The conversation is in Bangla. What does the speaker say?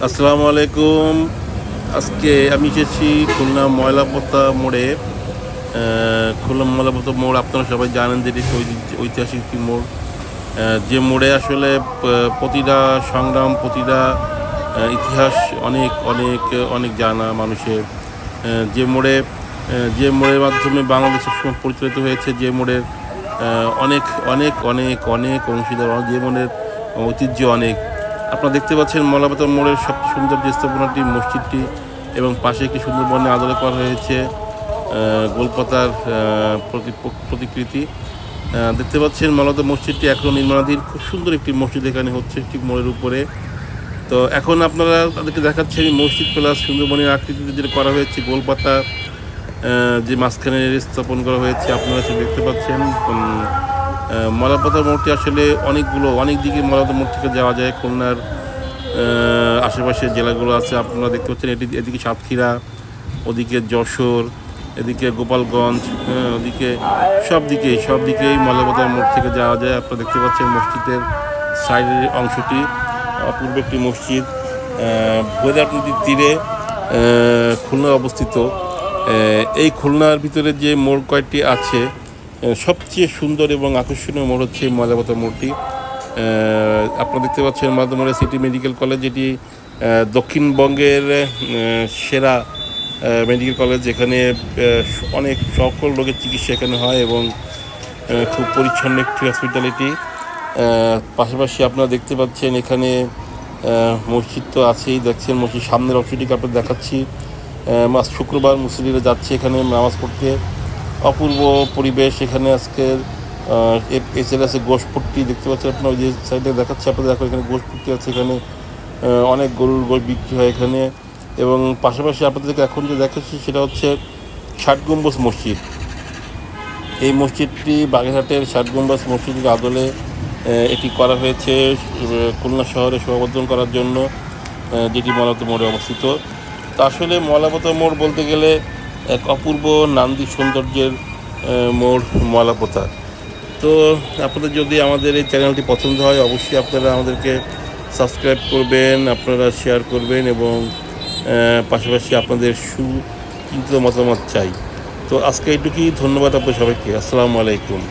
আসসালামু আলাইকুম। আজকে আমি এসেছি খুলনা ময়লাপোতা মোড়ে। খুলনা ময়লাপোতা মোড় আপনারা সবাই জানেন যে এটি একটি ঐতিহাসিক একটি মোড়। যে মোড়ে আসলে প্রতিটা সংগ্রাম, প্রতিটা ইতিহাস অনেক অনেক অনেক জানা মানুষের। যে মোড়ে যে মোড়ের মাধ্যমে বাংলাদেশ সবসময় পরিচালিত হয়েছে, যে মোড়ের অনেক অনেক অনেক অনেক অংশীদার, যে মোড়ের ঐতিহ্য অনেক। আপনারা দেখতে পাচ্ছেন ময়লাপোতা মোড়ের সবচেয়ে সুন্দর যে স্থাপনাটি, মসজিদটি, এবং পাশে একটি সুন্দর বর্ণে আদলে করা হয়েছে গোলপাতার প্রতিকৃতি। দেখতে পাচ্ছেন ময়লাপোতা মসজিদটি এখনও নির্মাণাধীন। খুব সুন্দর একটি মসজিদ এখানে হচ্ছে ঠিক মোড়ের উপরে। তো এখন আপনারা তাদেরকে দেখাচ্ছি আমি মসজিদ প্লাস সুন্দরবনের আকৃতিতে যেটা করা হয়েছে, গোলপাতা যে মাঝখানে স্থাপন করা হয়েছে আপনারা সেটা দেখতে পাচ্ছেন। ময়লাপোতা মোড়টি আসলে অনেক দিকে ময়লাপোতা মোড় থেকে যাওয়া যায়। খুলনার আশেপাশের জেলাগুলো আছে, আপনারা দেখতে পাচ্ছেন। এদিকে সাতক্ষীরা, ওদিকে যশোর, এদিকে গোপালগঞ্জ, ওদিকে সব দিকেই ময়লাপোতা মোড় থেকে যাওয়া যায়। আপনারা দেখতে পাচ্ছেন মসজিদের সাইডের অংশটি অপূর্ব একটি মসজিদ। ভৈরব নদীর তীরে খুলনা অবস্থিত। এই খুলনার ভিতরে যে মোড় কয়েকটি আছে, সবচেয়ে সুন্দর এবং আকর্ষণীয় মোড় হচ্ছে ময়লাপোতা মোড়টি। আপনারা দেখতে পাচ্ছেন ময়লাপোতা মোড়ে সিটি মেডিকেল কলেজ, যেটি দক্ষিণবঙ্গের সেরা মেডিকেল কলেজ। এখানে অনেক সকল রোগের চিকিৎসা এখানে হয় এবং খুব পরিচ্ছন্ন একটি হসপিটালিটি। পাশাপাশি আপনারা দেখতে পাচ্ছেন এখানে মসজিদ তো আছেই, দেখছেন মসজিদ সামনের অংশটিকে আপনাদের দেখাচ্ছি। শুক্রবার মুসলিমরা যাচ্ছে এখানে নামাজ পড়তে। অপূর্ব পরিবেশ এখানে আজকের। এছাড়া আছে গোশপট্টি, দেখতে পাচ্ছেন আপনার ওই যে সাইডে দেখাচ্ছে আপনাদের, দেখো এখানে গোশপট্টি আছে। এখানে অনেক গরুর গোশ বিক্রি হয় এখানে। এবং পাশাপাশি আপনাদেরকে এখন যে দেখাচ্ছি সেটা হচ্ছে ৬০ গম্বুজ মসজিদ। এই মসজিদটি বাগেরহাটের ৬০ গম্বুজ মসজিদের আদলে এটি করা হয়েছে খুলনা শহরে শোভাবর্ধন করার জন্য, যেটি ময়লাপোতা মোড়ে অবস্থিত। তো আসলে ময়লাপোতা মোড় বলতে গেলে এক অপূর্ব নান্দী সৌন্দর্যের মোড় ময়লাপোতা। তো আপনাদের যদি আমাদের এই চ্যানেলটি পছন্দ হয়, অবশ্যই আপনারা আমাদেরকে সাবস্ক্রাইব করবেন, আপনারা শেয়ার করবেন, এবং পাশাপাশি আপনাদের সুচিন্তিত মতামত চাই। তো আজকে এইটুকুই। ধন্যবাদ আপনাদের সবাইকে। আসসালামু আলাইকুম।